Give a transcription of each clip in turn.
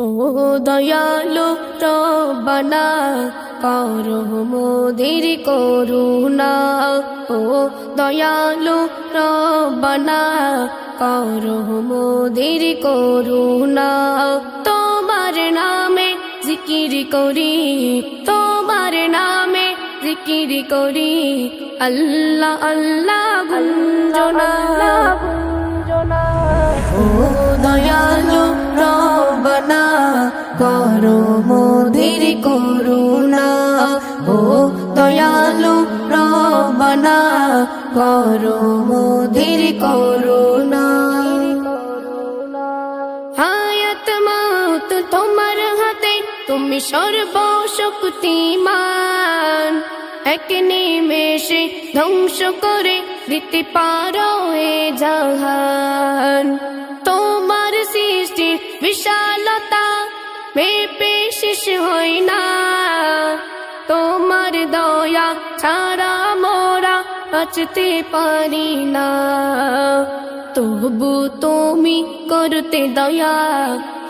ও দয়ালু রব্বানা করো মোদের করুণা। ও দয়ালু রব্বানা করো মোদের করুণা। তোমার নামে জিকির করি, তোমার নামে জিকির করি, আল্লাহ আল্লাহ গুঞ্জনা। ও দয়ালু রব্বানা করো মোদের করুণা। ও দয়ালু রব্বানা করো মোদের করুণা। হায়াত মাউত তোমার হাতে, তুমি সর্বশক্তিমান। এক নিমেষে ধ্বংস করে দিতে পারো এ জাহান। তোমার সৃষ্টির বিশালতা মেপে শেষ হয় না। তোমার দয়া ছাড়া মোরা বাঁচতে পারি না। তবু তুমি করতে দয়া,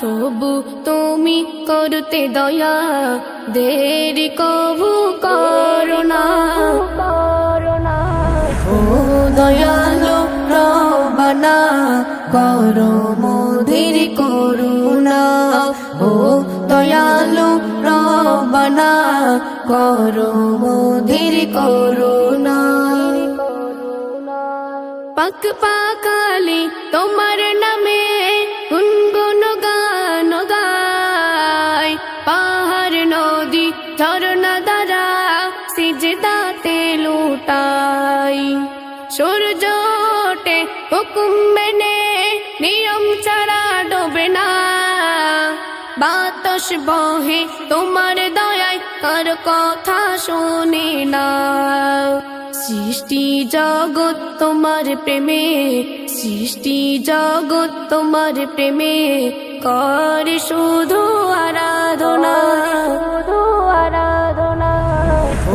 তবু তুমি করতে দয়া, দেরি কবু করো না। ও দয়ালু রব্বানা করো মোদের করুণা। ও দয়ালু রব্বানা করো মোদের করুণা। পাক পাকালি তোমার নামে গুনগুন গান গায়। পাহাড় নদী ঝরনা দ্বারা সিজদাতে লুটাই। সূর্য ওঠে হুকুম মেনে, নিয়ম ছাড়া ডোবে না। বাতাস বহে তোমার দয়ায়, কার কথা শুনে না। সৃষ্টি জগৎ তোমার প্রেমে, সৃষ্টি জগৎ তোমার প্রেমে করে শুধু আরাধনা।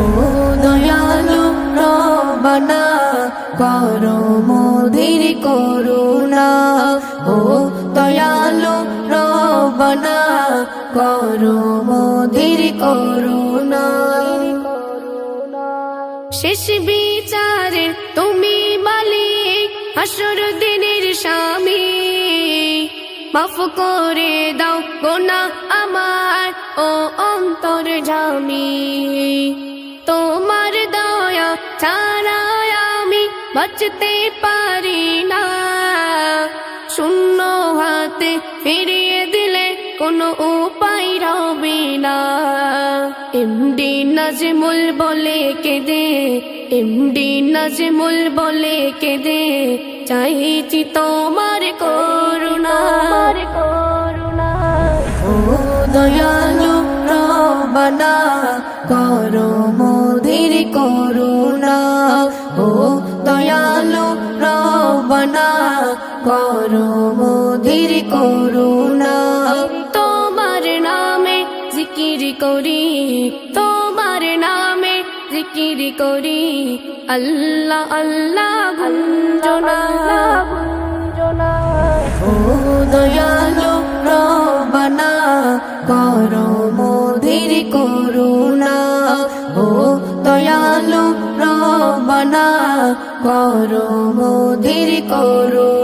ও দয়ালু রব্বানা করো মোদের করুণা। ও দয়ালু রব্বানা করো মোদের করুণা। শেষ বিচারে তুমি মালিক, হাসর দিনের স্বামী। মাফ করে দাও গুনাহ আমার ও অন্তর্যামী। তোমার দয়া ছাড়া আমি বাঁচতে পারি না। শূন্য হাতে ফিরিয়ে দিলে কোনো উপায় রবে না। এমডি নাজমুল বলে কেঁদে, এমডি নাজমুল বলে কেঁদে, চাইছি তোমার করুণা। ও দয়ালু রব্বানা করো মোদের করুণা। ও দয়ালু রব্বানা করো মোদের করুণা। তোমার নামে জিকির করি, তোমার নামে জিকির করি, আল্লাহ আল্লাহ গুঞ্জনা। ও দয়ালু রব্বানা করো মোদের করুণা। ও দয়ালু রব্বানা করো মোদের করুণা।